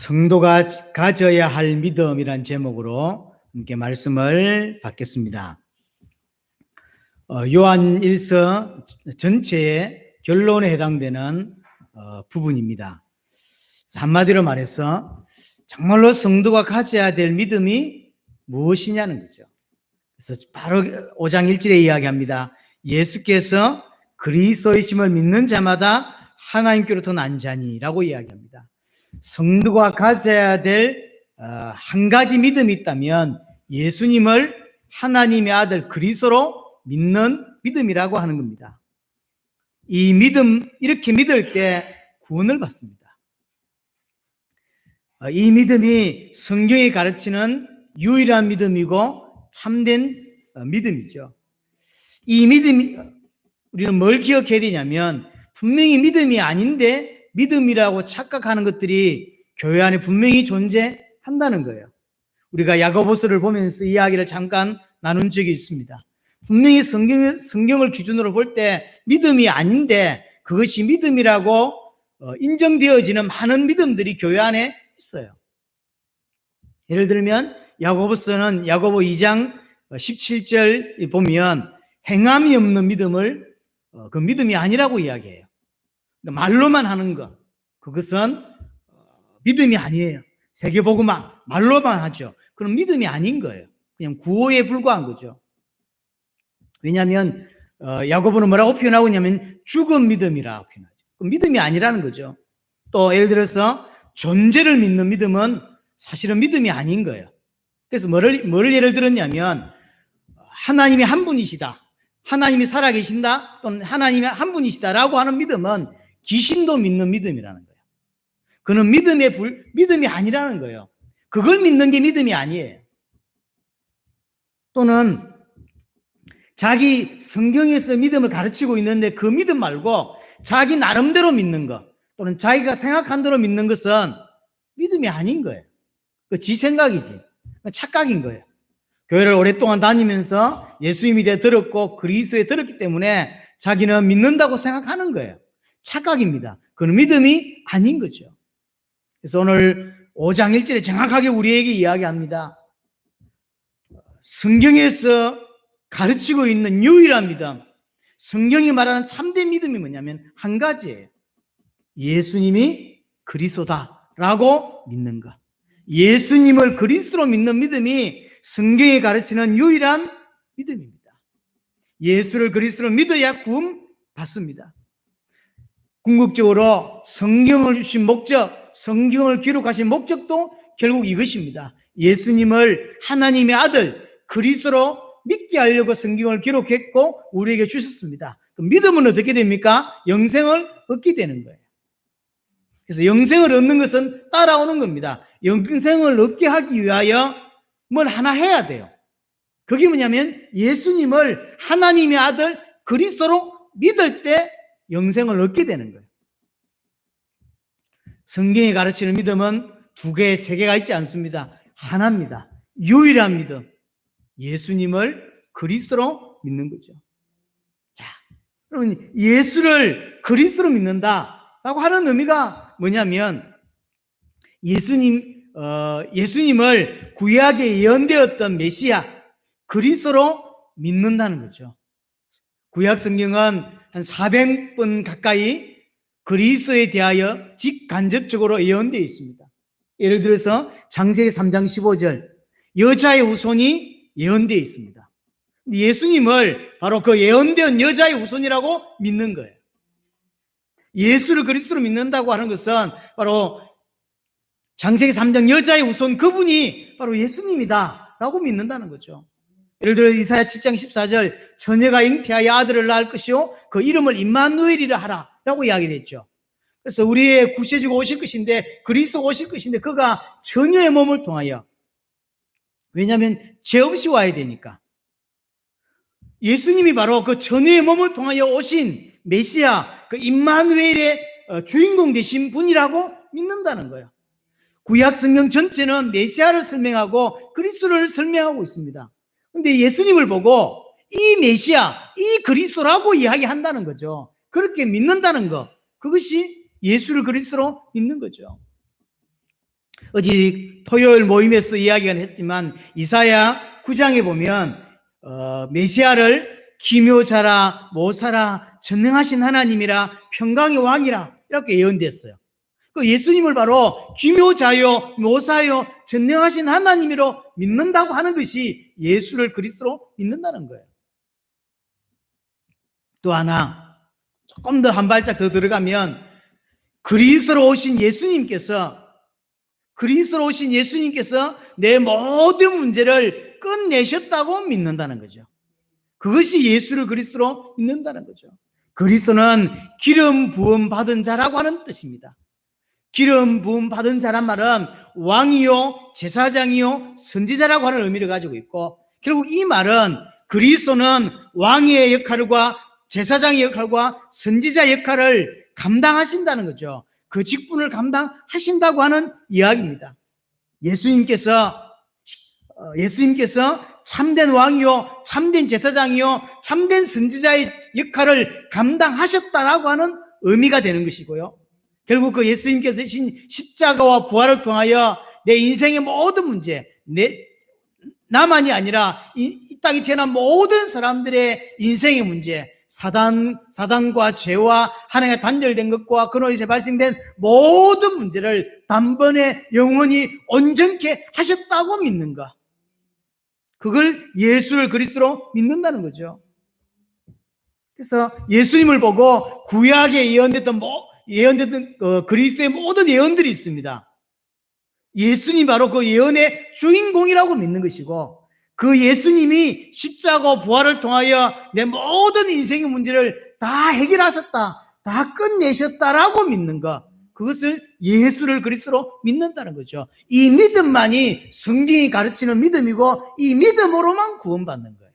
성도가 가져야 할 믿음이란 제목으로 함께 말씀을 받겠습니다. 요한 1서 전체의 결론에 해당되는 부분입니다. 한마디로 말해서 정말로 성도가 가져야 될 믿음이 무엇이냐는 거죠. 그래서 바로 5장 1절에 이야기합니다. 예수께서 그리스도이심을 믿는 자마다 하나님께로부터 난 자니라고 이야기합니다. 성도가 가져야 될 한 가지 믿음이 있다면 예수님을 하나님의 아들 그리스도로 믿는 믿음이라고 하는 겁니다. 이 믿음, 이렇게 믿을 때 구원을 받습니다. 이 믿음이 성경이 가르치는 유일한 믿음이고 참된 믿음이죠. 이 믿음이 우리는 뭘 기억해야 되냐면 분명히 믿음이 아닌데 믿음이라고 착각하는 것들이 교회 안에 분명히 존재한다는 거예요. 우리가 야고보서를 보면서 이야기를 잠깐 나눈 적이 있습니다. 분명히 성경을 기준으로 볼 때 믿음이 아닌데 그것이 믿음이라고 인정되어지는 많은 믿음들이 교회 안에 있어요. 예를 들면 야고보서는 야고보 2장 17절 보면 행함이 없는 믿음을 그 믿음이 아니라고 이야기해요. 말로만 하는 것, 그것은 믿음이 아니에요. 세계복음만 말로만 하죠. 그럼 믿음이 아닌 거예요. 그냥 구호에 불과한 거죠. 왜냐하면 야고보는 뭐라고 표현하고 있냐면 죽은 믿음이라고 표현하죠. 믿음이 아니라는 거죠. 또 예를 들어서 존재를 믿는 믿음은 사실은 믿음이 아닌 거예요. 그래서 뭐를 예를 들었냐면 하나님이 한 분이시다, 하나님이 살아계신다, 또는 하나님이 한 분이시다라고 하는 믿음은 귀신도 믿는 믿음이라는 거예요. 그는 믿음이 아니라는 거예요. 그걸 믿는 게 믿음이 아니에요. 또는 자기 성경에서 믿음을 가르치고 있는데 그 믿음 말고 자기 나름대로 믿는 것, 또는 자기가 생각한 대로 믿는 것은 믿음이 아닌 거예요. 그 지 생각이지. 착각인 거예요. 교회를 오랫동안 다니면서 예수님에 대해 들었고 그리스도에 들었기 때문에 자기는 믿는다고 생각하는 거예요. 착각입니다. 그건 믿음이 아닌 거죠. 그래서 오늘 5장 1절에 정확하게 우리에게 이야기합니다. 성경에서 가르치고 있는 유일한 믿음, 성경이 말하는 참된 믿음이 뭐냐면 한 가지예요. 예수님이 그리스도다라고 믿는 것. 예수님을 그리스도로 믿는 믿음이 성경이 가르치는 유일한 믿음입니다. 예수를 그리스도로 믿어야 구원 받습니다. 궁극적으로 성경을 주신 목적, 성경을 기록하신 목적도 결국 이것입니다. 예수님을 하나님의 아들 그리스도로 믿게 하려고 성경을 기록했고 우리에게 주셨습니다. 그 믿음은 어떻게 됩니까? 영생을 얻게 되는 거예요. 그래서 영생을 얻는 것은 따라오는 겁니다. 영생을 얻게 하기 위하여 뭘 하나 해야 돼요. 그게 뭐냐면 예수님을 하나님의 아들 그리스도로 믿을 때 영생을 얻게 되는 거예요. 성경이 가르치는 믿음은 두 개, 세 개가 있지 않습니다. 하나입니다. 유일한 믿음. 예수님을 그리스도로 믿는 거죠. 자, 여러분, 예수를 그리스도로 믿는다라고 하는 의미가 뭐냐면 예수님을 구약에 예언되었던 메시아 그리스도로 믿는다는 거죠. 구약 성경은 한 400번 가까이 그리스도에 대하여 직간접적으로 예언되어 있습니다. 예를 들어서 창세기 3장 15절 여자의 후손이 예언되어 있습니다. 예수님을 바로 그 예언된 여자의 후손이라고 믿는 거예요. 예수를 그리스도로 믿는다고 하는 것은 바로 창세기 3장 여자의 후손 그분이 바로 예수님이다 라고 믿는다는 거죠. 예를 들어 이사야 7장 14절 처녀가 잉태하여 아들을 낳을 것이요 그 이름을 임마누엘이라 하라 라고 이야기됐죠. 그래서 우리의 구세주가 오실 것인데 그리스도가 오실 것인데 그가 처녀의 몸을 통하여, 왜냐하면 죄 없이 와야 되니까, 예수님이 바로 그 처녀의 몸을 통하여 오신 메시아 그 임마누엘의 주인공 되신 분이라고 믿는다는 거예요. 구약 성경 전체는 메시아를 설명하고 그리스도를 설명하고 있습니다. 그런데 예수님을 보고 이 메시아, 이 그리스도라고 이야기한다는 거죠. 그렇게 믿는다는 것, 그것이 예수를 그리스도로 믿는 거죠. 어제 토요일 모임에서 이야기가 했지만 이사야 9장에 보면 메시아를 기묘자라 모사라 전능하신 하나님이라 평강의 왕이라 이렇게 예언됐어요. 그 예수님을 바로 기묘자요 모사요 전능하신 하나님으로 믿는다고 하는 것이 예수를 그리스도로 믿는다는 거예요. 또 하나 조금 더 한 발짝 더 들어가면 그리스도로 오신 예수님께서 내 모든 문제를 끝내셨다고 믿는다는 거죠. 그것이 예수를 그리스도로 믿는다는 거죠. 그리스도는 기름 부음 받은 자라고 하는 뜻입니다. 기름 부음 받은 자란 말은 왕이요 제사장이요 선지자라고 하는 의미를 가지고 있고, 결국 이 말은 그리스도는 왕의 역할과 제사장의 역할과 선지자 역할을 감당하신다는 거죠. 그 직분을 감당하신다고 하는 이야기입니다. 예수님께서 참된 왕이요 참된 제사장이요 참된 선지자의 역할을 감당하셨다라고 하는 의미가 되는 것이고요. 결국 그 예수님께서 신 십자가와 부활을 통하여 내 인생의 모든 문제, 나만이 아니라 이 땅에 태어난 모든 사람들의 인생의 문제, 사단과 죄와 하나님과 단절된 것과 그로 인해 발생된 모든 문제를 단번에 영원히 온전케 하셨다고 믿는가? 그걸 예수를 그리스도로 믿는다는 거죠. 그래서 예수님을 보고 구약에 예언됐던 그리스도의 모든 예언들이 있습니다. 예수님 바로 그 예언의 주인공이라고 믿는 것이고, 그 예수님이 십자가 부활을 통하여 내 모든 인생의 문제를 다 해결하셨다, 다 끝내셨다라고 믿는 것, 그것을 예수를 그리스도로 믿는다는 거죠. 이 믿음만이 성경이 가르치는 믿음이고, 이 믿음으로만 구원받는 거예요.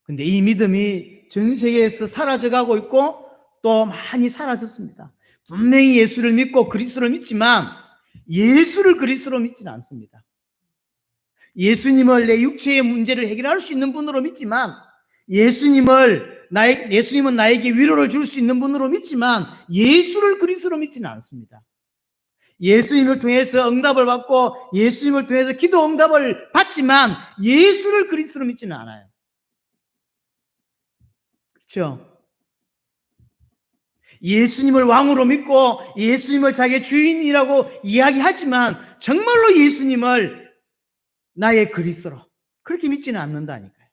근데 이 믿음이 전 세계에서 사라져가고 있고 또 많이 사라졌습니다. 분명히 예수를 믿고 그리스도를 믿지만 예수를 그리스도로 믿지는 않습니다. 예수님을 내 육체의 문제를 해결할 수 있는 분으로 믿지만, 예수님은 나에게 위로를 줄 수 있는 분으로 믿지만 예수를 그리스도로 믿지는 않습니다. 예수님을 통해서 응답을 받고 예수님을 통해서 기도 응답을 받지만 예수를 그리스도로 믿지는 않아요. 그렇죠? 예수님을 왕으로 믿고 예수님을 자기의 주인이라고 이야기하지만 정말로 예수님을 나의 그리스도로 그렇게 믿지는 않는다니까요.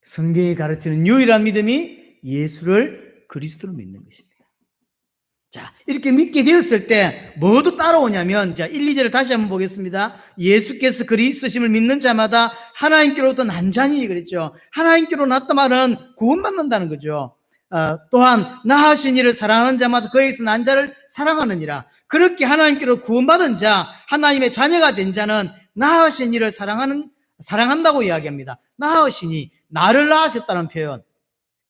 성경이 가르치는 유일한 믿음이 예수를 그리스도로 믿는 것입니다. 자, 이렇게 믿게 되었을 때 뭐도 따라오냐면, 자, 1, 2절을 다시 한번 보겠습니다. 예수께서 그리스도심을 믿는 자마다 하나님께로부터 난자니 그랬죠. 하나님께로 났다 말은 구원받는다는 거죠. 또한 나하신 이를 사랑하는 자마다 그에게서 난 자를 사랑하느니라. 그렇게 하나님께로 구원받은 자, 하나님의 자녀가 된 자는 나하신 이를 사랑한다고 이야기합니다. 나하시니, 나를 낳으셨다는 표현.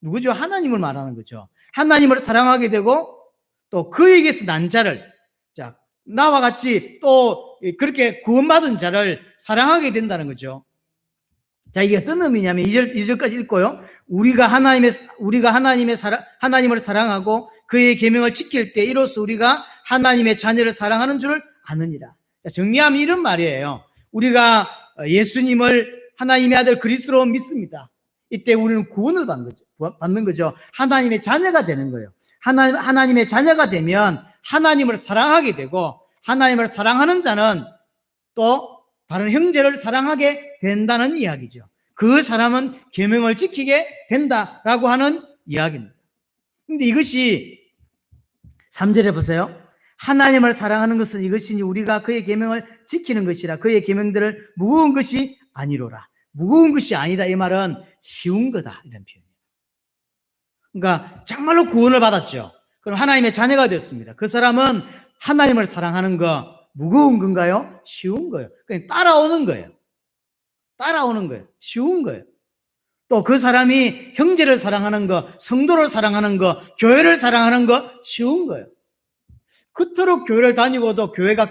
누구죠? 하나님을 말하는 거죠. 하나님을 사랑하게 되고 또 그에게서 난 자를, 자, 나와 같이 또 그렇게 구원받은 자를 사랑하게 된다는 거죠. 자, 이게 어떤 의미냐면 2절까지 읽고요. 우리가 하나님을 사랑하고 그의 계명을 지킬 때 이로써 우리가 하나님의 자녀를 사랑하는 줄을 아느니라. 자, 정리하면 이런 말이에요. 우리가 예수님을 하나님의 아들 그리스도로 믿습니다. 이때 우리는 구원을 받는 거죠. 하나님의 자녀가 되는 거예요. 하나님의 자녀가 되면 하나님을 사랑하게 되고, 하나님을 사랑하는 자는 또 다른 형제를 사랑하게 된다는 이야기죠. 그 사람은 계명을 지키게 된다라고 하는 이야기입니다. 근데 이것이 3절에 보세요. 하나님을 사랑하는 것은 이것이니 우리가 그의 계명을 지키는 것이라. 그의 계명들을 무거운 것이 아니로라. 무거운 것이 아니다, 이 말은 쉬운 거다, 이런 표현이에요. 그러니까 정말로 구원을 받았죠. 그럼 하나님의 자녀가 되었습니다. 그 사람은 하나님을 사랑하는 거 무거운 건가요? 쉬운 거예요. 그냥 따라오는 거예요. 쉬운 거예요. 또 그 사람이 형제를 사랑하는 거, 성도를 사랑하는 거, 교회를 사랑하는 거 쉬운 거예요. 그토록 교회를 다니고도 교회가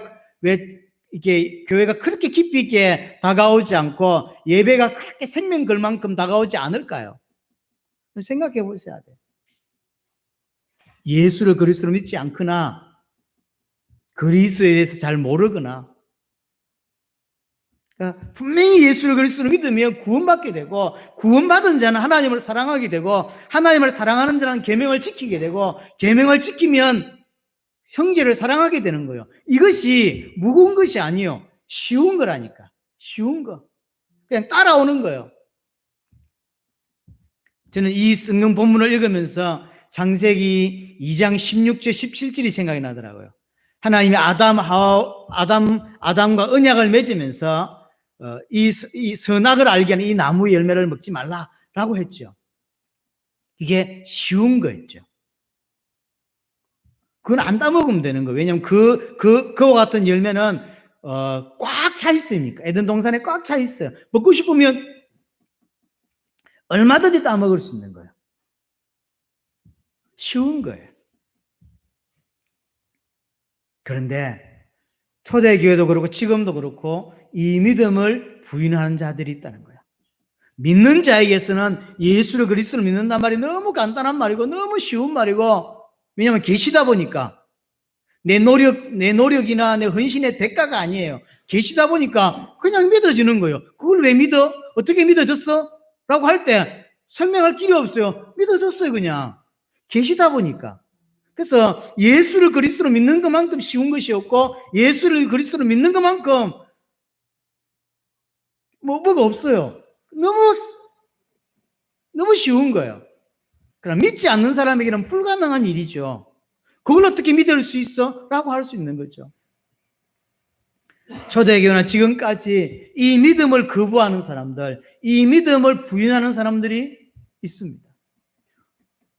그렇게 깊이 있게 다가오지 않고 예배가 그렇게 생명 걸 만큼 다가오지 않을까요? 생각해 보셔야 돼요. 예수를 그리스도로 믿지 않거나 그리스도에 대해서 잘 모르거나, 그러니까 분명히 예수를 그리스도로 믿으면 구원받게 되고, 구원받은 자는 하나님을 사랑하게 되고, 하나님을 사랑하는 자는 계명을 지키게 되고, 계명을 지키면 형제를 사랑하게 되는 거예요. 이것이 무거운 것이 아니에요. 쉬운 거라니까. 쉬운 거. 그냥 따라오는 거예요. 저는 이 성경 본문을 읽으면서 창세기 2장 16절 17절이 생각이 나더라고요. 하나님이 아담과 언약을 맺으면서 이 선악을 알게 하는 이 나무 열매를 먹지 말라라고 했죠. 이게 쉬운 거였죠. 그건 안 따먹으면 되는 거예요. 왜냐하면 그와 같은 열매는 꽉 차 있으니까. 에덴 동산에 꽉 차 있어요. 먹고 싶으면 얼마든지 따먹을 수 있는 거예요. 쉬운 거예요. 그런데 초대교회도 그렇고 지금도 그렇고 이 믿음을 부인하는 자들이 있다는 거예요. 믿는 자에게서는 예수를 그리스도를 믿는단 말이 너무 간단한 말이고 너무 쉬운 말이고, 왜냐하면 계시다 보니까 내 노력이나 내 헌신의 대가가 아니에요. 계시다 보니까 그냥 믿어지는 거예요. 그걸 왜 믿어? 어떻게 믿어졌어? 라고 할 때 설명할 길이 없어요. 믿어졌어요. 그냥 계시다 보니까. 그래서 예수를 그리스도로 믿는 것만큼 쉬운 것이 없고, 예수를 그리스도로 믿는 것만큼 뭐가 없어요. 너무 쉬운 거예요. 그럼 믿지 않는 사람에게는 불가능한 일이죠. 그걸 어떻게 믿을 수 있어? 라고 할 수 있는 거죠. 초대교회나 지금까지 이 믿음을 거부하는 사람들, 이 믿음을 부인하는 사람들이 있습니다.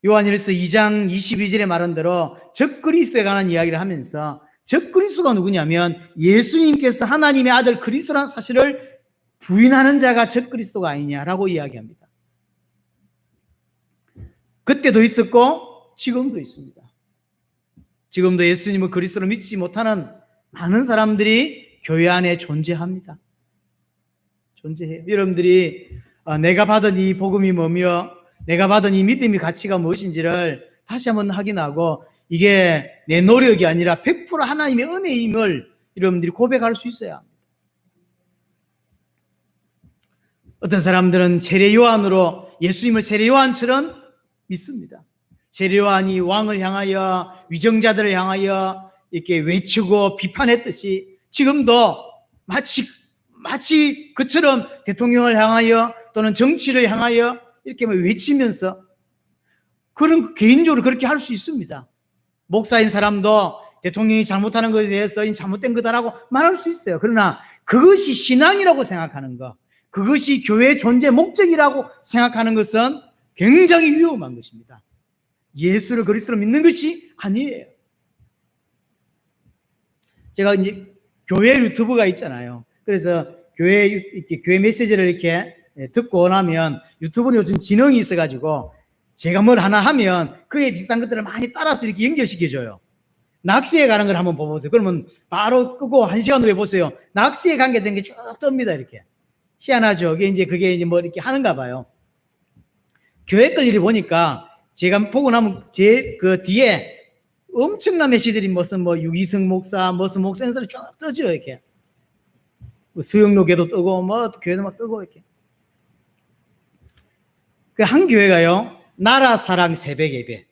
요한일서 2장 22절에 말한 대로 적그리스도에 관한 이야기를 하면서, 적그리스도가 누구냐면 예수님께서 하나님의 아들 그리스도라는 사실을 부인하는 자가 적그리스도가 아니냐라고 이야기합니다. 그때도 있었고 지금도 있습니다. 지금도 예수님을 그리스도로 믿지 못하는 많은 사람들이 교회 안에 존재합니다. 존재해요. 여러분들이 내가 받은 이 복음이 뭐며 내가 받은 이 믿음의 가치가 무엇인지를 다시 한번 확인하고, 이게 내 노력이 아니라 100% 하나님의 은혜임을 여러분들이 고백할 수 있어야 합니다. 어떤 사람들은 세례 요한으로 예수님을 세례 요한처럼 믿습니다. 세례 요한이 왕을 향하여, 위정자들을 향하여 이렇게 외치고 비판했듯이 지금도 마치 그처럼 대통령을 향하여 또는 정치를 향하여 이렇게 외치면서 그런 개인적으로 그렇게 할 수 있습니다. 목사인 사람도 대통령이 잘못하는 것에 대해서 잘못된 거다라고 말할 수 있어요. 그러나 그것이 신앙이라고 생각하는 것, 그것이 교회의 존재 목적이라고 생각하는 것은 굉장히 위험한 것입니다. 예수를 그리스도로 믿는 것이 아니에요. 제가 이제 교회 유튜브가 있잖아요. 그래서 교회 메시지를 이렇게 듣고 나면, 유튜브는 요즘 지능이 있어가지고 제가 뭘 하나 하면 그에 비슷한 것들을 많이 따라서 이렇게 연결시켜줘요. 낚시에 가는 걸 한번 보세요. 그러면 바로 끄고 1시간 후에 보세요. 낚시에 관계된 게 쭉 뜹니다. 이렇게. 희한하죠. 그게 이제 뭐 이렇게 하는가 봐요. 교회 걸 이렇게 보니까 제가 보고 나면 제 그 뒤에 엄청난 메시지들이 무슨 유기성 목사, 무슨 목사 인사를 쭉 뜨죠. 이렇게. 수영로교도 뜨고, 교회도 막 뜨고, 이렇게. 그 한 교회가요, 나라 사랑 새벽 예배.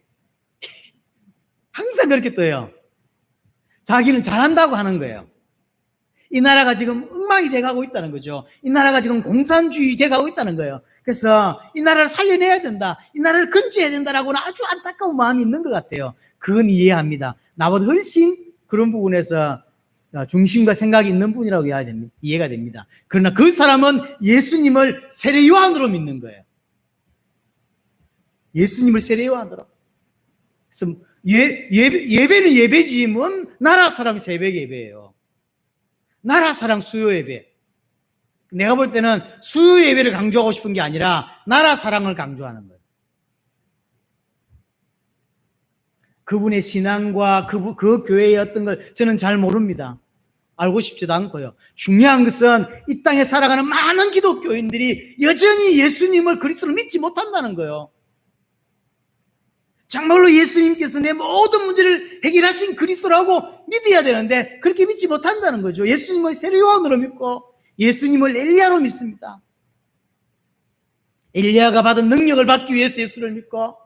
항상 그렇게 떠요. 자기는 잘한다고 하는 거예요. 이 나라가 지금 엉망이 돼가고 있다는 거죠. 이 나라가 지금 공산주의 돼가고 있다는 거예요. 그래서 이 나라를 살려내야 된다, 이 나라를 건져야 된다라고는 아주 안타까운 마음이 있는 것 같아요. 그건 이해합니다. 나보다 훨씬 그런 부분에서 중심과 생각이 있는 분이라고 이해가 됩니다. 그러나 그 사람은 예수님을 세례 요한으로 믿는 거예요. 예수님을 세례 요한으로. 그래서 예배는 예배지, 뭔 나라 사랑 새벽 예배예요. 나라 사랑 수요 예배. 내가 볼 때는 수요 예배를 강조하고 싶은 게 아니라 나라 사랑을 강조하는 거예요. 그분의 신앙과 그 교회의 어떤 걸 저는 잘 모릅니다. 알고 싶지도 않고요. 중요한 것은 이 땅에 살아가는 많은 기독교인들이 여전히 예수님을 그리스도를 믿지 못한다는 거예요. 정말로 예수님께서 내 모든 문제를 해결하신 그리스도라고 믿어야 되는데 그렇게 믿지 못한다는 거죠. 예수님을 세례요한으로 믿고 예수님을 엘리야로 믿습니다. 엘리야가 받은 능력을 받기 위해서 예수를 믿고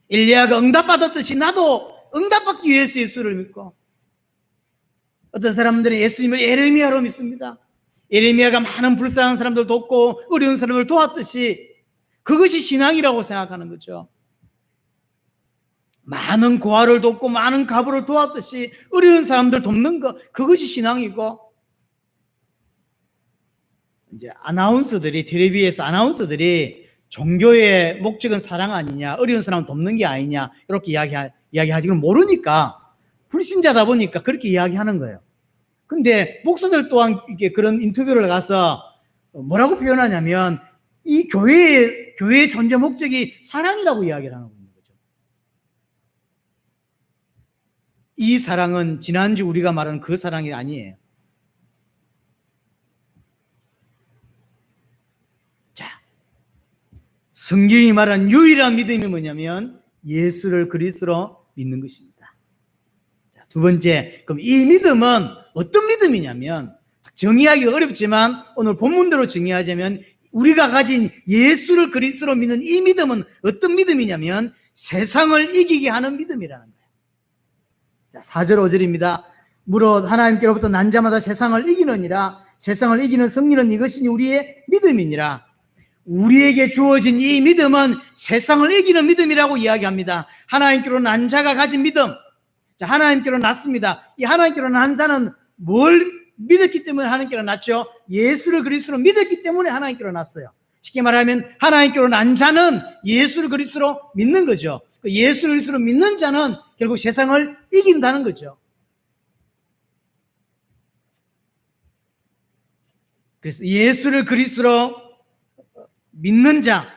엘리야가 응답받았듯이 나도 응답받기 위해서 예수를 믿고 어떤 사람들은 예수님을 예레미야로 믿습니다. 예레미야가 많은 불쌍한 사람들 돕고 어려운 사람을 도왔듯이 그것이 신앙이라고 생각하는 거죠. 많은 고아를 돕고 많은 가부를 도왔듯이 어려운 사람들 돕는 것, 그것이 신앙이고, 이제 아나운서들이, 텔레비에서 아나운서들이 종교의 목적은 사랑 아니냐, 어려운 사람 돕는 게 아니냐, 이렇게 이야기하지. 그럼 모르니까, 불신자다 보니까 그렇게 이야기하는 거예요. 근데 목사들 또한 이게 그런 인터뷰를 가서 뭐라고 표현하냐면, 이 교회의 존재 목적이 사랑이라고 이야기를 하는 거죠. 이 사랑은 지난주 우리가 말한 그 사랑이 아니에요. 자, 성경이 말한 유일한 믿음이 뭐냐면 예수를 그리스도로 믿는 것입니다. 자, 두 번째, 그럼 이 믿음은 어떤 믿음이냐면 정의하기가 어렵지만 오늘 본문대로 정의하자면 우리가 가진 예수를 그리스도로 믿는 이 믿음은 어떤 믿음이냐면 세상을 이기게 하는 믿음이라는 거예요. 자, 4절 5절입니다. 무릇 하나님께로부터 난 자마다 세상을 이기느니라. 세상을 이기는 승리는 이것이니 우리의 믿음이니라. 우리에게 주어진 이 믿음은 세상을 이기는 믿음이라고 이야기합니다. 하나님께로 난 자가 가진 믿음. 자, 하나님께로 났습니다. 이 하나님께로 난 자는 뭘 믿었기 때문에 하나님께로 났죠? 예수를 그리스도로 믿었기 때문에 하나님께로 났어요. 쉽게 말하면 하나님께로 난 자는 예수를 그리스도로 믿는 거죠. 예수를 그리스도로 믿는 자는 결국 세상을 이긴다는 거죠. 그래서 예수를 그리스도로 믿는 자,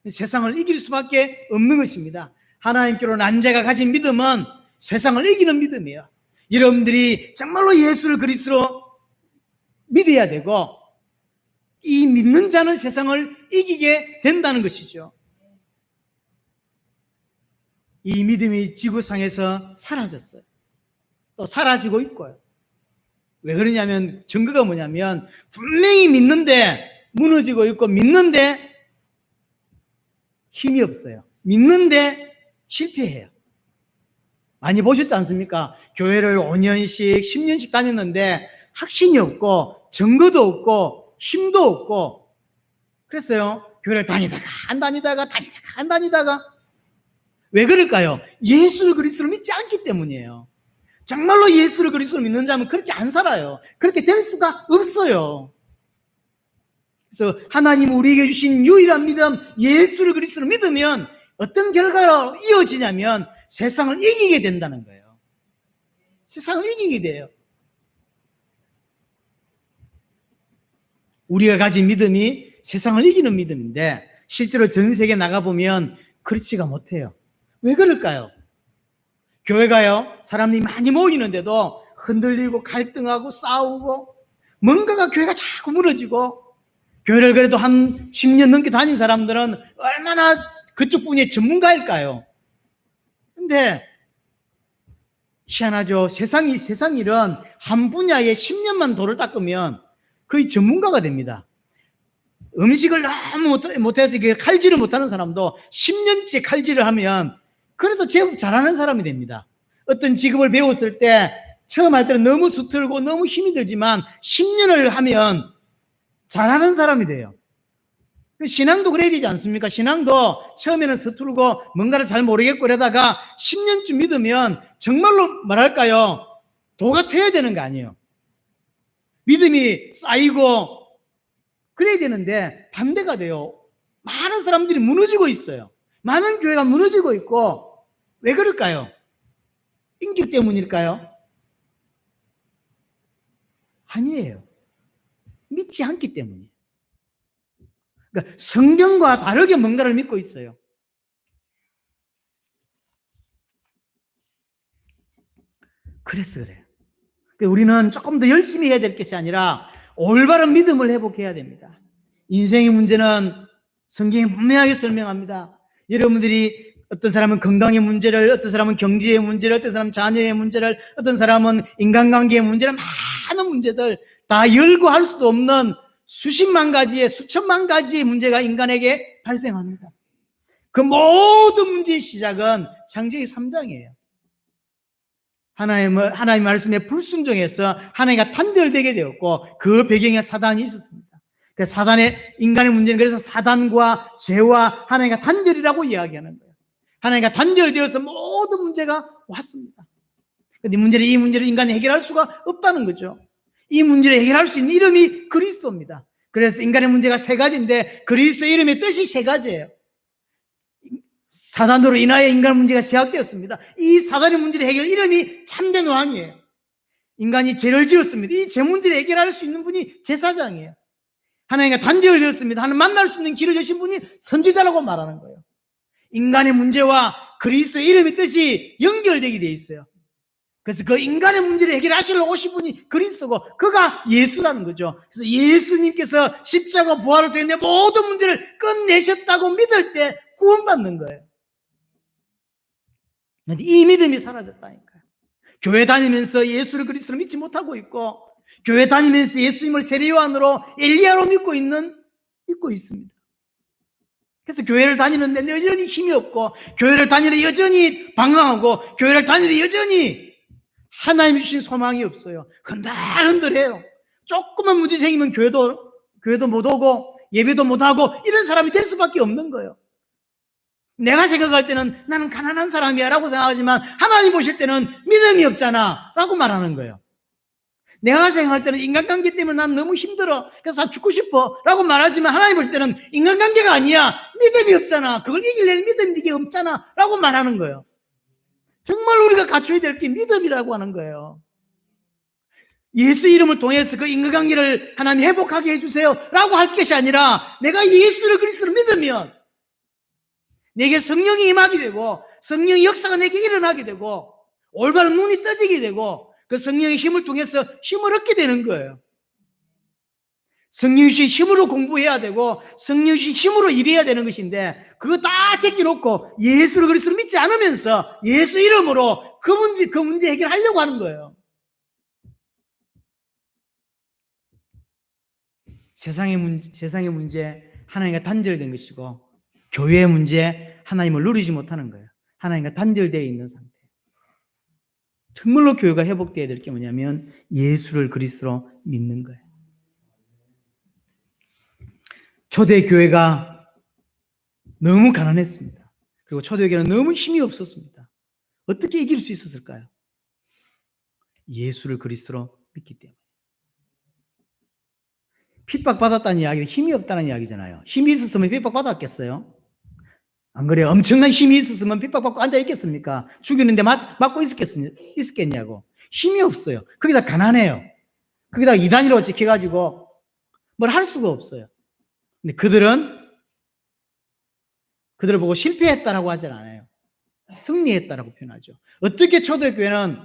세상을 이길 수밖에 없는 것입니다. 하나님께로 난 자가 가진 믿음은 세상을 이기는 믿음이에요. 여러분들이 정말로 예수를 그리스도로 믿어야 되고 이 믿는 자는 세상을 이기게 된다는 것이죠. 이 믿음이 지구상에서 사라졌어요. 또 사라지고 있고요. 왜 그러냐면 증거가 뭐냐면 분명히 믿는데 무너지고 있고 믿는데 힘이 없어요. 믿는데 실패해요. 많이 보셨지 않습니까? 교회를 5년씩 10년씩 다녔는데 확신이 없고 증거도 없고 힘도 없고 그랬어요. 교회를 다니다가 안 다니다가 왜 그럴까요? 예수를 그리스도를 믿지 않기 때문이에요. 정말로 예수를 그리스도를 믿는 자면 그렇게 안 살아요. 그렇게 될 수가 없어요. 그래서 하나님 우리에게 주신 유일한 믿음 예수를 그리스도를 믿으면 어떤 결과로 이어지냐면 세상을 이기게 된다는 거예요. 세상을 이기게 돼요. 우리가 가진 믿음이 세상을 이기는 믿음인데 실제로 전 세계에 나가보면 그렇지가 못해요. 왜 그럴까요? 교회가요, 사람들이 많이 모이는데도 흔들리고 갈등하고 싸우고 뭔가가 교회가 자꾸 무너지고 교회를 그래도 한 10년 넘게 다닌 사람들은 얼마나 그쪽 분야의 전문가일까요? 근데 희한하죠. 세상 일은 한 분야에 10년만 돌을 닦으면 거의 전문가가 됩니다. 음식을 너무 못해서 칼질을 못하는 사람도 10년째 칼질을 하면 그래도 제법 잘하는 사람이 됩니다. 어떤 직업을 배웠을 때 처음 할 때는 너무 서툴고 너무 힘이 들지만 10년을 하면 잘하는 사람이 돼요. 신앙도 그래야 되지 않습니까? 신앙도 처음에는 서툴고 뭔가를 잘 모르겠고 이러다가 10년쯤 믿으면 정말로 뭐랄까요? 도가 터야 되는 거 아니에요. 믿음이 쌓이고 그래야 되는데 반대가 돼요. 많은 사람들이 무너지고 있어요. 많은 교회가 무너지고 있고 왜 그럴까요? 인기 때문일까요? 아니에요. 믿지 않기 때문이에요. 그러니까 성경과 다르게 뭔가를 믿고 있어요. 그래서 그래요. 우리는 조금 더 열심히 해야 될 것이 아니라 올바른 믿음을 회복해야 됩니다. 인생의 문제는 성경이 분명하게 설명합니다. 여러분들이 어떤 사람은 건강의 문제를, 어떤 사람은 경제의 문제를, 어떤 사람은 자녀의 문제를, 어떤 사람은 인간관계의 문제를, 많은 문제들 다 열고 할 수도 없는 수십만 가지의, 수천만 가지의 문제가 인간에게 발생합니다. 그 모든 문제의 시작은 창세기 3장이에요. 하나님 말씀에 불순종해서 하나님과 단절되게 되었고, 그 배경에 사단이 있었습니다. 그래서 인간의 문제는 그래서 사단과 죄와 하나님과 단절이라고 이야기하는 거예요. 하나님과 단절되어서 모든 문제가 왔습니다. 그런데 이 문제를 인간이 해결할 수가 없다는 거죠. 이 문제를 해결할 수 있는 이름이 그리스도입니다. 그래서 인간의 문제가 세 가지인데 그리스도의 이름의 뜻이 세 가지예요. 사단으로 인하여 인간 문제가 시작되었습니다. 이 사단의 문제를 해결 이름이 참된 왕이에요. 인간이 죄를 지었습니다. 이 죄 문제를 해결할 수 있는 분이 제사장이에요. 하나님과 단절되었습니다. 하나님 만날 수 있는 길을 여신 분이 선지자라고 말하는 거예요. 인간의 문제와 그리스도의 이름의 뜻이 연결되게 되어 있어요. 그래서 그 인간의 문제를 해결하시러 오신 분이 그리스도고 그가 예수라는 거죠. 그래서 예수님께서 십자가 부활을 통해 모든 문제를 끝내셨다고 믿을 때 구원받는 거예요. 그런데 이 믿음이 사라졌다니까요. 교회 다니면서 예수를 그리스도로 믿지 못하고 있고, 교회 다니면서 예수님을 세례요한으로 엘리야로 믿고 있습니다. 그래서 교회를 다니는데 여전히 힘이 없고, 교회를 다니는데 여전히 방황하고, 교회를 다니는데 여전히 하나님이 주신 소망이 없어요. 흔들흔들해요. 조금만 문제 생기면 교회도 못 오고 예배도 못 하고 이런 사람이 될 수밖에 없는 거예요. 내가 생각할 때는 나는 가난한 사람이야 라고 생각하지만 하나님 보실 때는 믿음이 없잖아 라고 말하는 거예요. 내가 생각할 때는 인간관계 때문에 난 너무 힘들어, 그래서 죽고 싶어 라고 말하지만 하나님 볼 때는 인간관계가 아니야, 믿음이 없잖아, 그걸 이기려는 믿음이 이게 없잖아 라고 말하는 거예요. 정말 우리가 갖춰야 될 게 믿음이라고 하는 거예요. 예수 이름을 통해서 그 인간관계를 하나님 회복하게 해주세요 라고 할 것이 아니라, 내가 예수를 그리스도로 믿으면 내게 성령이 임하게 되고 성령의 역사가 내게 일어나게 되고 올바른 눈이 떠지게 되고 그 성령의 힘을 통해서 힘을 얻게 되는 거예요. 성령이 주신 힘으로 공부해야 되고 성령이 주신 힘으로 일해야 되는 것인데, 그거 다 제껴놓고 예수를 그리스도로 믿지 않으면서 예수 이름으로 그 문제 해결하려고 하는 거예요. 세상의 문제 하나님과 단절된 것이고, 교회의 문제 하나님을 누리지 못하는 거예요. 하나님과 단절되어 있는 상태. 정말로 교회가 회복되어야 될 게 뭐냐면 예수를 그리스도로 믿는 거예요. 초대교회가 너무 가난했습니다. 그리고 초대교회는 너무 힘이 없었습니다. 어떻게 이길 수 있었을까요? 예수를 그리스도로 믿기 때문에. 핍박받았다는 이야기는 힘이 없다는 이야기잖아요. 힘이 있었으면 핍박받았겠어요? 안 그래요? 엄청난 힘이 있었으면 핍박받고 앉아있겠습니까? 죽이는데 맞고 있었겠냐고. 힘이 없어요. 거기다 가난해요. 거기다 이단위로 지켜가지고 뭘 할 수가 없어요. 근데 그들을 보고 실패했다라고 하진 않아요. 승리했다라고 표현하죠. 어떻게 초대교회는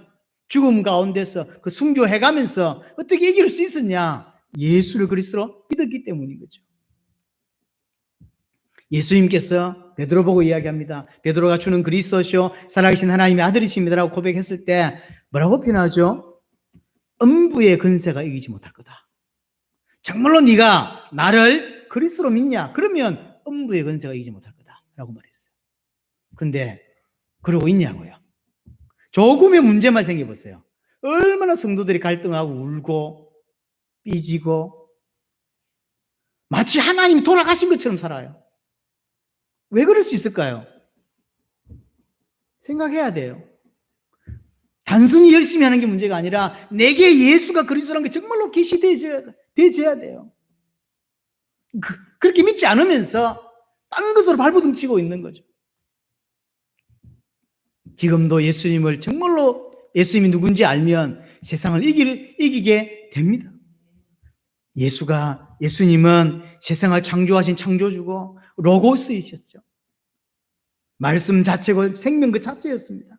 죽음 가운데서 그 순교해가면서 어떻게 이길 수 있었냐? 예수를 그리스도로 믿었기 때문인 거죠. 예수님께서 베드로 보고 이야기합니다. 베드로가 주는 그리스도시요 살아계신 하나님의 아들이십니다라고 고백했을 때 뭐라고 표현하죠? 음부의 근세가 이기지 못할 거다. 정말로 네가 나를 그리스도로 믿냐? 그러면 음부의 근세가 이기지 못할 거다 라고 말했어요. 근데 그러고 있냐고요? 조금의 문제만 생겨보세요. 얼마나 성도들이 갈등하고 울고 삐지고 마치 하나님이 돌아가신 것처럼 살아요. 왜 그럴 수 있을까요? 생각해야 돼요. 단순히 열심히 하는 게 문제가 아니라 내게 예수가 그리스도라는 게 정말로 계시되어야 돼요. 그렇게 믿지 않으면서 딴 것으로 발버둥치고 있는 거죠. 지금도 예수님을 정말로 예수님이 누군지 알면 세상을 이기게 됩니다. 예수님은 세상을 창조하신 창조주고 로고스이셨죠. 말씀 자체고 생명 그 자체였습니다.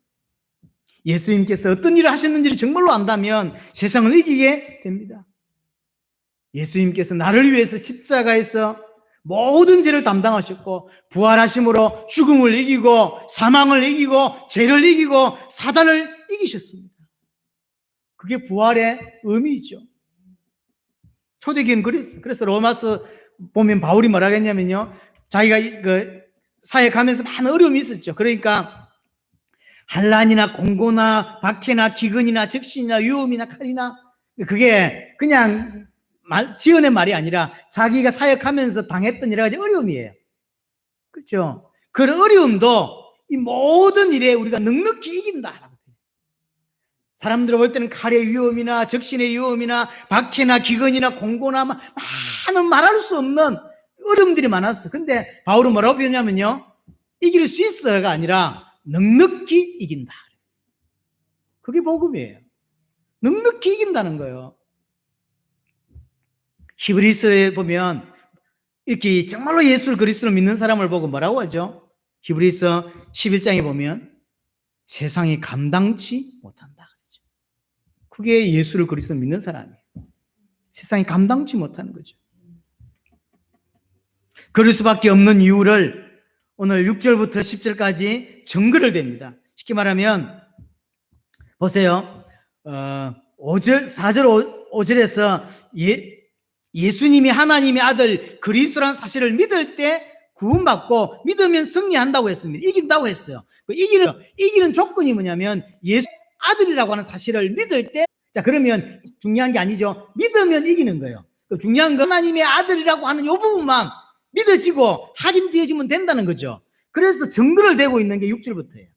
예수님께서 어떤 일을 하셨는지를 정말로 안다면 세상을 이기게 됩니다. 예수님께서 나를 위해서 십자가에서 모든 죄를 담당하셨고 부활하심으로 죽음을 이기고 사망을 이기고 죄를 이기고 사단을 이기셨습니다. 그게 부활의 의미죠. 초대교회는 그랬어요. 그래서 로마서 보면 바울이 뭐라고 했냐면요, 자기가 그 사역하면서 많은 어려움이 있었죠. 그러니까 환난이나 공고나 박해나 기근이나 적신이나 위험이나 칼이나, 그게 그냥 지어낸 말이 아니라 자기가 사역하면서 당했던 여러 가지 어려움이에요. 그렇죠? 그런 어려움도 이 모든 일에 우리가 넉넉히 이긴다. 사람들 볼 때는 칼의 위험이나 적신의 위험이나 박해나 기근이나 공고나 많은 말할 수 없는 어려움들이 많았어. 근데 바울은 뭐라고 표현하냐면요, 이길 수 있어가 아니라 넉넉히 이긴다. 그게 복음이에요. 넉넉히 이긴다는 거예요. 히브리서에 보면 이렇게 정말로 예수를 그리스도로 믿는 사람을 보고 뭐라고 하죠? 히브리서 11장에 보면 세상이 감당치 못한다. 그게 예수를 그리스도로 믿는 사람이에요. 세상이 감당치 못하는 거죠. 그럴 수밖에 없는 이유를 오늘 6절부터 10절까지 정글을 댑니다. 쉽게 말하면 보세요. 4절 5절에서 예수님이 하나님의 아들 그리스도라는 사실을 믿을 때 구원받고 믿으면 승리한다고 했습니다. 이긴다고 했어요. 이기는 조건이 뭐냐면 예수 아들이라고 하는 사실을 믿을 때, 자, 그러면 중요한 게 아니죠. 믿으면 이기는 거예요. 중요한 건 하나님의 아들이라고 하는 이 부분만 믿어지고 확인되어지면 된다는 거죠. 그래서 정글을 대고 있는 게 6절부터예요.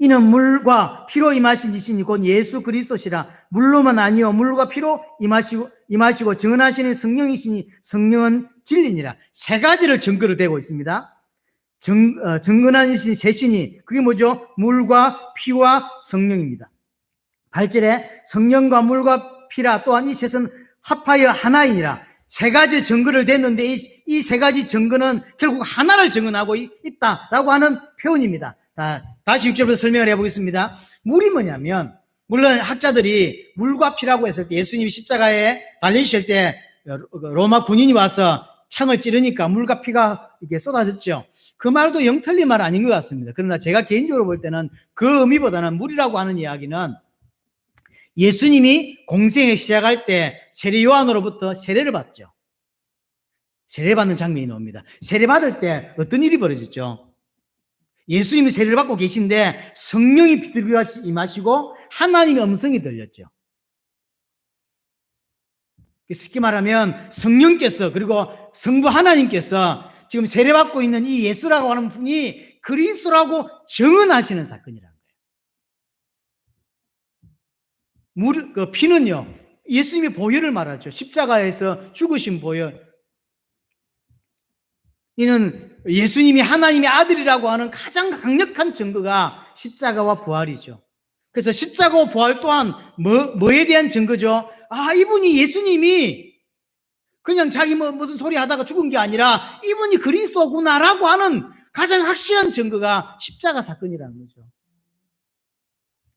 이는 물과 피로 임하신 이시니 곧 예수 그리스도시라. 물로만 아니요 물과 피로 임하시고 증언하시는 성령이시니 성령은 진리니라. 세 가지를 정글을 대고 있습니다. 증언하시는 셋이니 그게 뭐죠? 물과 피와 성령입니다. 8절에 성령과 물과 피라 또한 이 셋은 합하여 하나이니라. 세 가지 증거를 댔는데 이 세 가지 증거는 결국 하나를 증언하고 있다라고 하는 표현입니다. 다시 6절부터 설명을 해보겠습니다. 물이 뭐냐면, 물론 학자들이 물과 피라고 했을 때 예수님이 십자가에 달리실 때 로마 군인이 와서 창을 찌르니까 물과 피가 이게 쏟아졌죠. 그 말도 영 틀린 말 아닌 것 같습니다. 그러나 제가 개인적으로 볼 때는 그 의미보다는 물이라고 하는 이야기는 예수님이 공생을 시작할 때 세례 요한으로부터 세례를 받죠. 세례 받는 장면이 나옵니다. 세례 받을 때 어떤 일이 벌어졌죠? 예수님이 세례를 받고 계신데 성령이 비둘기같이 임하시고 하나님의 음성이 들렸죠. 쉽게 말하면 성령께서, 그리고 성부 하나님께서 지금 세례받고 있는 이 예수라고 하는 분이 그리스도라고 증언하시는 사건이라는 거예요. 그 피는요, 예수님의 보혈을 말하죠. 십자가에서 죽으신 보혈. 이는 예수님이 하나님의 아들이라고 하는 가장 강력한 증거가 십자가와 부활이죠. 그래서 십자가와 부활 또한 뭐에 대한 증거죠? 아, 이분이 예수님이 그냥 자기 무슨 소리 하다가 죽은 게 아니라 이분이 그리스도구나라고 하는 가장 확실한 증거가 십자가 사건이라는 거죠.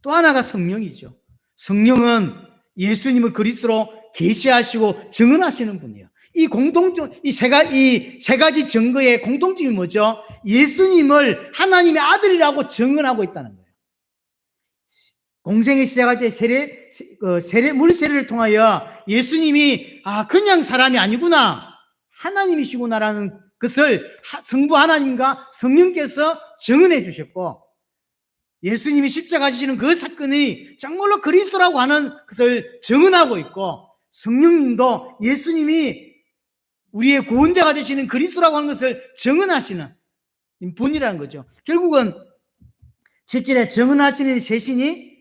또 하나가 성령이죠. 성령은 예수님을 그리스도로 계시하시고 증언하시는 분이에요. 이 세 가지 증거의 공통점이 뭐죠? 예수님을 하나님의 아들이라고 증언하고 있다는 거예요. 공생이 시작할 때 물세례를 통하여 예수님이 그냥 사람이 아니구나, 하나님이시구나라는 것을 성부 하나님과 성령께서 증언해 주셨고, 예수님이 십자가 지시는 그 사건이 정말로 그리스도라고 하는 것을 증언하고 있고, 성령님도 예수님이 우리의 구원자가 되시는 그리스도라고 하는 것을 증언하시는 분이라는 거죠. 결국은 7절에 증언하시는 셋이니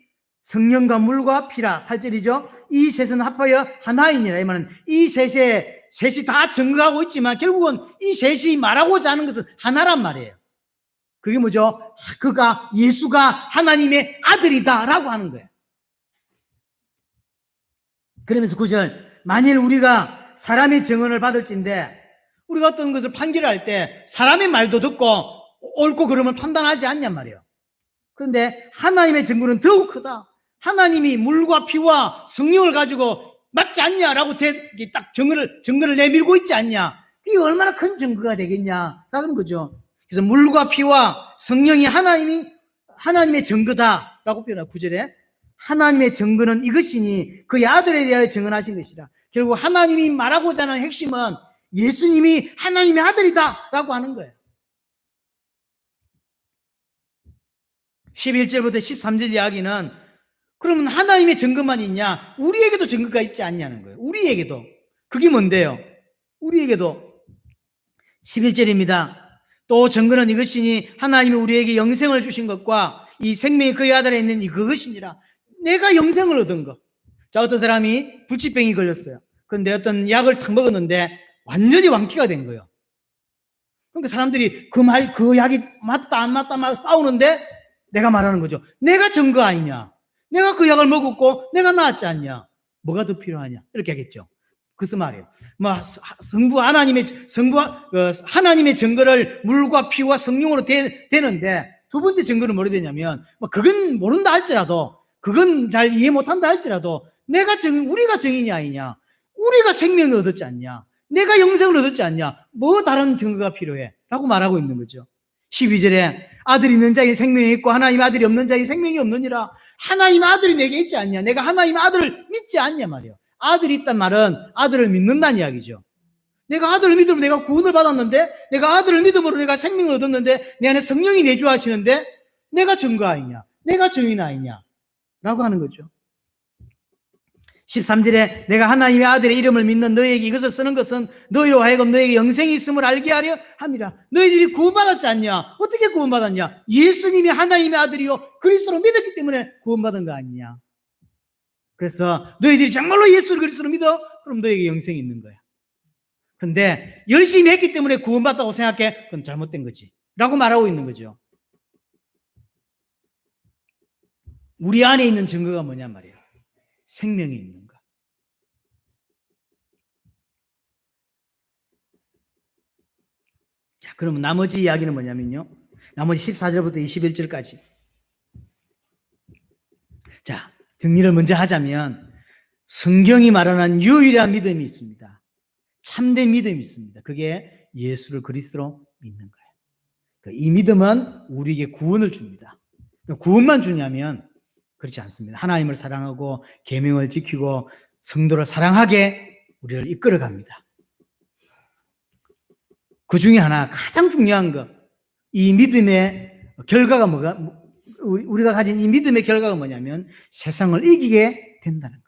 성령과 물과 피라. 8절이죠. 이 셋은 합하여 하나이니라. 이 말은 이 셋이 다 증거하고 있지만 결국은 이 셋이 말하고자 하는 것은 하나란 말이에요. 그게 뭐죠? 예수가 하나님의 아들이다라고 하는 거예요. 그러면서 9절, 만일 우리가 사람의 증언을 받을진데, 우리가 어떤 것을 판결할 때 사람의 말도 듣고 옳고 그름을 판단하지 않냔 말이에요. 그런데 하나님의 증거는 더욱 크다. 하나님이 물과 피와 성령을 가지고 맞지 않냐라고 딱 증거를 내밀고 있지 않냐. 이게 얼마나 큰 증거가 되겠냐라는 거죠. 그래서 물과 피와 성령이 하나님의 증거다라고 표현하고 9절에 하나님의 증거는 이것이니 그의 아들에 대하여 증언하신 것이라. 결국 하나님이 말하고자 하는 핵심은 예수님이 하나님의 아들이다라고 하는 거예요. 11절부터 13절 이야기는 그러면 하나님의 증거만 있냐? 우리에게도 증거가 있지 않냐는 거예요. 우리에게도. 그게 뭔데요? 우리에게도 11절입니다. 또 증거는 이것이니 하나님이 우리에게 영생을 주신 것과 이 생명이 그의 아들에 있는 그것이니라. 내가 영생을 얻은 것. 자, 어떤 사람이 불치병이 걸렸어요. 그런데 어떤 약을 탁 먹었는데 완전히 완쾌가 된 거예요. 그러니까 사람들이 그 약이 맞다 안 맞다 막 싸우는데 내가 말하는 거죠. 내가 증거 아니냐? 내가 그 약을 먹었고 내가 나았지 않냐? 뭐가 더 필요하냐? 이렇게 하겠죠. 그래서 말이에요. 하나님의 증거를 물과 피와 성령으로 되는데 두 번째 증거는 뭐라 되냐면 그건 모른다 할지라도 그건 잘 이해 못한다 할지라도 우리가 증인이 아니냐? 우리가 생명을 얻었지 않냐? 내가 영생을 얻었지 않냐? 뭐 다른 증거가 필요해? 라고 말하고 있는 거죠. 12절에 아들이 있는 자에게 생명이 있고 하나님의 아들이 없는 자에게 생명이 없느니라. 하나님의 아들이 내게 있지 않냐? 내가 하나님의 아들을 믿지 않냐 말이에요. 아들이 있단 말은 아들을 믿는다는 이야기죠. 내가 아들을 믿으면 내가 구원을 받았는데 내가 아들을 믿음으로 내가 생명을 얻었는데 내 안에 성령이 내주하시는데 내가 증거 아니냐? 내가 증인 아니냐? 라고 하는 거죠. 13절에 내가 하나님의 아들의 이름을 믿는 너희에게 이것을 쓰는 것은 너희로 하여금 너희에게 영생이 있음을 알게 하려 함이라. 너희들이 구원받았지 않냐? 어떻게 구원받았냐? 예수님이 하나님의 아들이요 그리스도로 믿었기 때문에 구원받은 거 아니냐? 그래서 너희들이 정말로 예수를 그리스도로 믿어? 그럼 너희에게 영생이 있는 거야. 근데 열심히 했기 때문에 구원받았다고 생각해? 그건 잘못된 거지 라고 말하고 있는 거죠. 우리 안에 있는 증거가 뭐냐 말이에요. 생명이 있는 것. 자, 그러면 나머지 이야기는 뭐냐면요. 나머지 14절부터 21절까지. 자, 정리를 먼저 하자면 성경이 말하는 유일한 믿음이 있습니다. 참된 믿음이 있습니다. 그게 예수를 그리스도로 믿는 거예요. 이 믿음은 우리에게 구원을 줍니다. 구원만 주냐면 그렇지 않습니다. 하나님을 사랑하고 계명을 지키고 성도를 사랑하게 우리를 이끌어갑니다. 그 중에 하나 가장 중요한 것, 이 믿음의 결과가 우리가 가진 이 믿음의 결과가 뭐냐면 세상을 이기게 된다는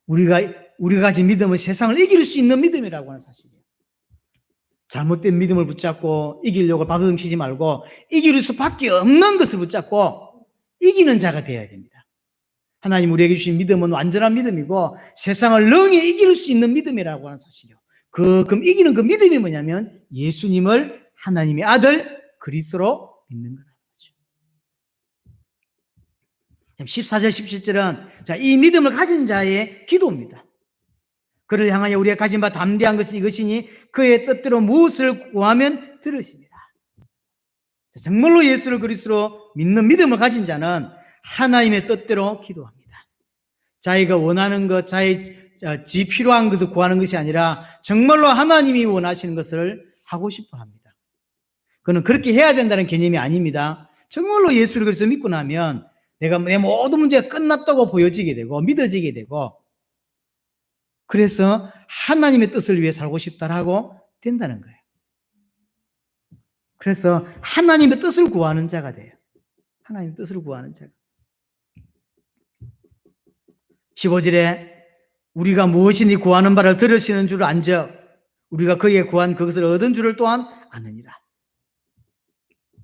거예요. 우리가 가진 믿음은 세상을 이길 수 있는 믿음이라고 하는 사실이에요. 잘못된 믿음을 붙잡고 이기려고 발버둥 치지 말고 이길 수밖에 없는 것을 붙잡고 이기는 자가 되어야 됩니다. 하나님 우리에게 주신 믿음은 완전한 믿음이고 세상을 능히 이길 수 있는 믿음이라고 하는 사실이요. 그럼 이기는 그 믿음이 뭐냐면 예수님을 하나님의 아들 그리스도로 믿는 거라는 거죠. 14절 17절은 자, 이 믿음을 가진 자의 기도입니다. 그를 향하여 우리가 가진 바 담대한 것은 이것이니 그의 뜻대로 무엇을 구하면 들으십니다. 정말로 예수를 그리스도로 믿는 믿음을 가진 자는 하나님의 뜻대로 기도합니다. 자기가 원하는 것, 지 필요한 것을 구하는 것이 아니라 정말로 하나님이 원하시는 것을 하고 싶어 합니다. 그는 그렇게 해야 된다는 개념이 아닙니다. 정말로 예수를 그리스도 믿고 나면 내 모든 문제가 끝났다고 보여지게 되고 믿어지게 되고 그래서 하나님의 뜻을 위해 살고 싶다라고 된다는 거예요. 그래서 하나님의 뜻을 구하는 자가 돼요. 하나님의 뜻을 구하는 자가. 15절에 우리가 무엇이니 구하는 바를 들으시는 줄 안적 우리가 그에게 구한 그것을 얻은 줄을 또한 아느니라.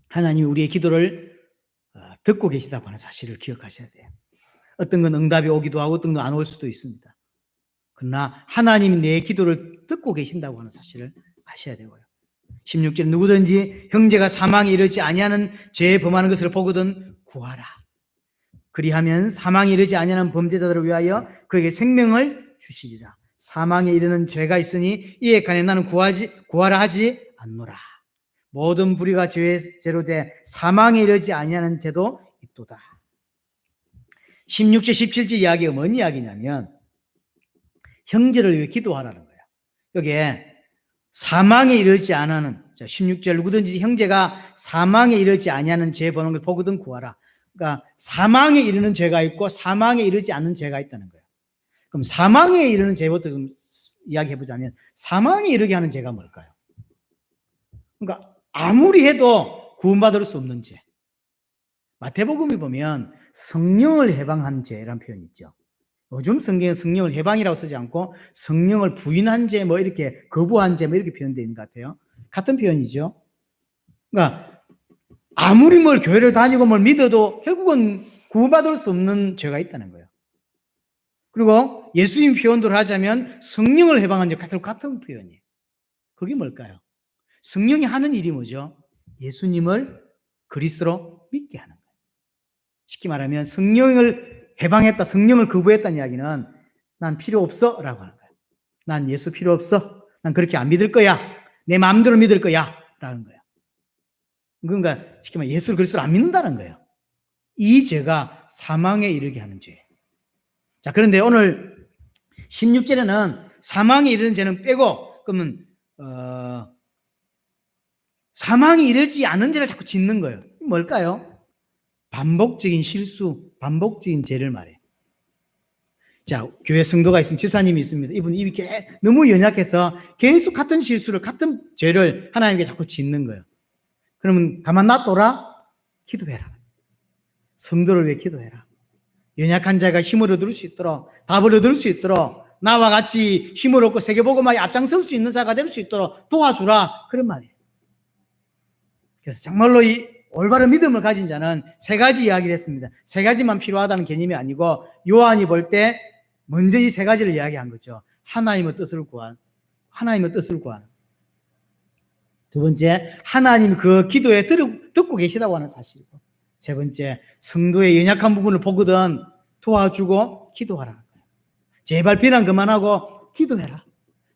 하나님이 우리의 기도를 듣고 계시다고 하는 사실을 기억하셔야 돼요. 어떤 건 응답이 오기도 하고 어떤 건 안 올 수도 있습니다. 그러나 하나님이 내 기도를 듣고 계신다고 하는 사실을 아셔야 되고요. 16절 누구든지 형제가 사망에 이르지 아니하는 죄에 범하는 것을 보거든 구하라. 그리하면 사망에 이르지 아니하는 범죄자들을 위하여 그에게 생명을 주시리라. 사망에 이르는 죄가 있으니 이에 관해 나는 구하라 하지 않노라. 모든 불의가 죄로 돼 사망에 이르지 아니하는 죄도 있도다. 16절 17절 이야기가 뭔 이야기냐면 형제를 위해 기도하라는 거예요. 여기에 사망에 이르지 아니하는, 16절 누구든지 형제가 사망에 이르지 아니하는 죄 보는 걸 보거든 구하라. 그러니까 사망에 이르는 죄가 있고 사망에 이르지 않는 죄가 있다는 거예요. 그럼 사망에 이르는 죄부터 좀 이야기해 보자면 사망에 이르게 하는 죄가 뭘까요? 그러니까 아무리 해도 구원받을 수 없는 죄. 마태복음에 보면 성령을 해방한 죄라는 표현이 있죠. 요즘 성경에 성령을 해방이라고 쓰지 않고 성령을 부인한 죄, 뭐 이렇게 거부한 죄, 뭐 이렇게 표현되어 있는 것 같아요. 같은 표현이죠. 그러니까 아무리 뭘 교회를 다니고 뭘 믿어도 결국은 구원받을 수 없는 죄가 있다는 거예요. 그리고 예수님 표현대로 하자면 성령을 해방한 죄 결국 같은 표현이에요. 그게 뭘까요? 성령이 하는 일이 뭐죠? 예수님을 그리스도로 믿게 하는 거예요. 쉽게 말하면 성령을 해방했다, 성령을 거부했다는 이야기는 난 필요 없어 라고 하는 거예요. 난 예수 필요 없어. 난 그렇게 안 믿을 거야. 내 마음대로 믿을 거야 라는 거예요. 그러니까 쉽게 말하면 예수를 그리스도로 안 믿는다는 거예요. 이 죄가 사망에 이르게 하는 죄예요. 자, 그런데 오늘 16절에는 사망에 이르는 죄는 빼고 그러면 사망에 이르지 않은 죄를 자꾸 짓는 거예요. 뭘까요? 반복적인 실수, 반복적인 죄를 말해요. 자, 교회 성도가 있으면 집사님이 있습니다. 이분 입이 너무 연약해서 계속 같은 실수를, 같은 죄를 하나님께 자꾸 짓는 거예요. 그러면 가만 놔둬라? 기도해라. 성도를 위해 기도해라. 연약한 자가 힘을 얻을 수 있도록, 답을 얻을 수 있도록, 나와 같이 힘을 얻고 세계복음화에 앞장설 수 있는 자가 될 수 있도록 도와주라. 그런 말이에요. 그래서 정말로 이 올바른 믿음을 가진 자는 세 가지 이야기를 했습니다. 세 가지만 필요하다는 개념이 아니고 요한이 볼 때 먼저 이 세 가지를 이야기한 거죠. 하나님의 뜻을 구하는. 두 번째, 하나님 그 기도에 듣고 계시다고 하는 사실이고, 세 번째, 성도의 연약한 부분을 보거든 도와주고 기도하라는 거예요. 제발 비난 그만하고 기도해라.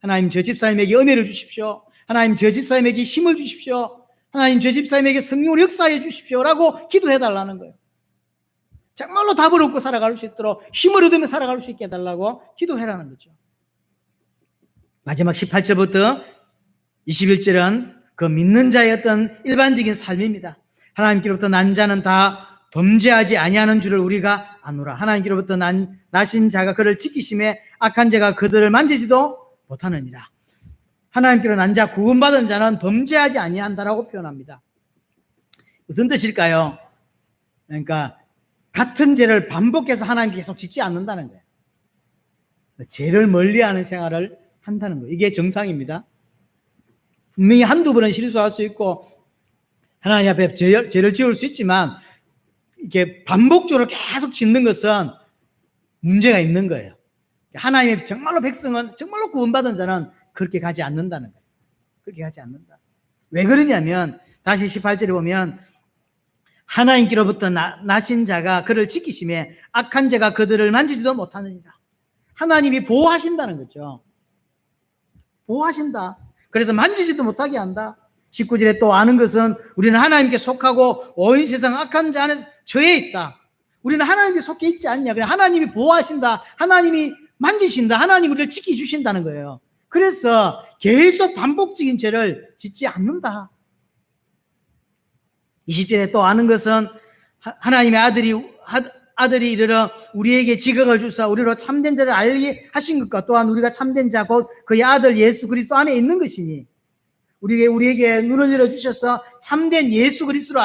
하나님 저 집사님에게 은혜를 주십시오. 하나님 저 집사님에게 힘을 주십시오. 하나님 저 집사님에게 성령을 역사해 주십시오라고 기도해달라는 거예요. 정말로 답을 얻고 살아갈 수 있도록 힘을 얻으며 살아갈 수 있게 해달라고 기도해라는 거죠. 마지막 18절부터 21절은 그 믿는 자의 어떤 일반적인 삶입니다. 하나님께로부터 난 자는 다 범죄하지 아니하는 줄을 우리가 아노라. 하나님께로부터 나신 자가 그를 지키심에 악한 자가 그들을 만지지도 못하느니라. 하나님께로 난 자, 구원받은 자는 범죄하지 아니한다라고 표현합니다. 무슨 뜻일까요? 그러니까 같은 죄를 반복해서 하나님께 계속 짓지 않는다는 거예요. 죄를 멀리하는 생활을 한다는 거예요. 이게 정상입니다. 분명히 한두 번은 실수할 수 있고 하나님 앞에 죄를 지을 수 있지만 이게 반복적으로 계속 짓는 것은 문제가 있는 거예요. 하나님의 정말로 백성은, 정말로 구원받은 자는 그렇게 가지 않는다는 거예요. 그렇게 가지 않는다. 왜 그러냐면 다시 18절에 보면 하나님께로부터 나신 자가 그를 지키심에 악한 자가 그들을 만지지도 못하느니라. 하나님이 보호하신다는 거죠. 보호하신다. 그래서 만지지도 못하게 한다. 19절에 또 아는 것은 우리는 하나님께 속하고 온 세상 악한 자 안에 처해 있다. 우리는 하나님께 속해 있지 않냐. 그냥 하나님이 보호하신다. 하나님이 만지신다. 하나님이 우리를 지켜주신다는 거예요. 그래서 계속 반복적인 죄를 짓지 않는다. 20절에 또 아는 것은 하나님의 아들이 이르러 우리에게 지각을 주사 우리로 참된 자를 알게 하신 것과 또한 우리가 참된 자 곧 그의 아들 예수 그리스도 안에 있는 것이니 우리에게 눈을 열어주셔서 참된 예수 그리스도를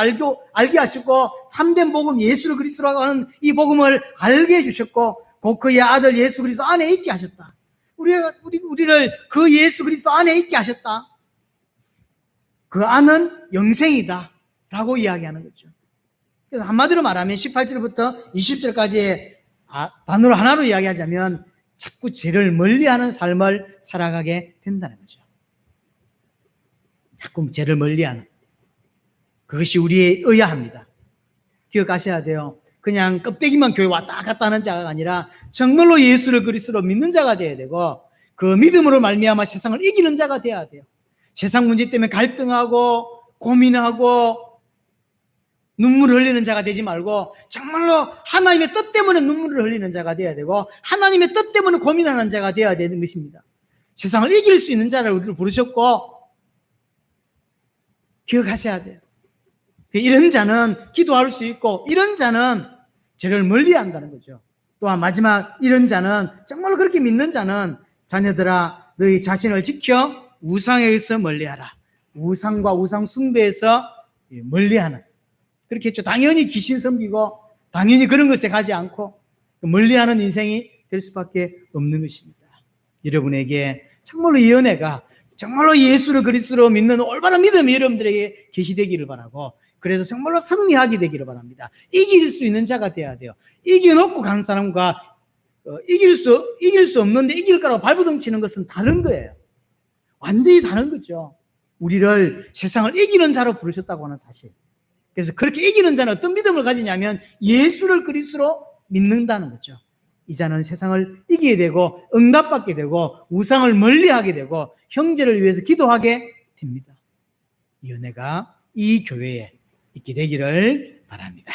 알게 하셨고 참된 복음 예수 그리스도라고 하는 이 복음을 알게 해주셨고 곧 그의 아들 예수 그리스도 안에 있게 하셨다. 우리를 그 예수 그리스도 안에 있게 하셨다. 그 안은 영생이다 라고 이야기하는 거죠. 그래서 한마디로 말하면 18절부터 20절까지의 단어로 하나로 이야기하자면 자꾸 죄를 멀리하는 삶을 살아가게 된다는 거죠. 자꾸 죄를 멀리하는 그것이 우리의 의아합니다. 기억하셔야 돼요. 그냥 껍데기만 교회 왔다 갔다 하는 자가 아니라 정말로 예수를 그리스도로 믿는 자가 되어야 되고 그 믿음으로 말미암아 세상을 이기는 자가 되어야 돼요. 세상 문제 때문에 갈등하고 고민하고 눈물을 흘리는 자가 되지 말고 정말로 하나님의 뜻 때문에 눈물을 흘리는 자가 되어야 되고 하나님의 뜻 때문에 고민하는 자가 되어야 되는 것입니다. 세상을 이길 수 있는 자를 우리를 부르셨고 기억하셔야 돼요. 이런 자는 기도할 수 있고 이런 자는 죄를 멀리한다는 거죠. 또한 마지막 이런 자는 정말로 그렇게 믿는 자는 자녀들아 너희 자신을 지켜 우상에서 멀리하라. 우상과 우상 숭배에서 멀리하는 그렇게 했죠. 당연히 귀신 섬기고 당연히 그런 것에 가지 않고 멀리하는 인생이 될 수밖에 없는 것입니다. 여러분에게 정말로 이 은혜가 정말로 예수를 그리스도로 믿는 올바른 믿음이 여러분들에게 계시되기를 바라고 그래서 정말로 승리하게 되기를 바랍니다. 이길 수 있는 자가 되어야 돼요. 이겨놓고 간 사람과 이길 수 없는데 이길 거라고 발버둥 치는 것은 다른 거예요. 완전히 다른 거죠. 우리를 세상을 이기는 자로 부르셨다고 하는 사실. 그래서 그렇게 이기는 자는 어떤 믿음을 가지냐면 예수를 그리스도로 믿는다는 거죠. 이 자는 세상을 이기게 되고 응답받게 되고 우상을 멀리하게 되고 형제를 위해서 기도하게 됩니다. 이 은혜가 이 교회에 있게 되기를 바랍니다.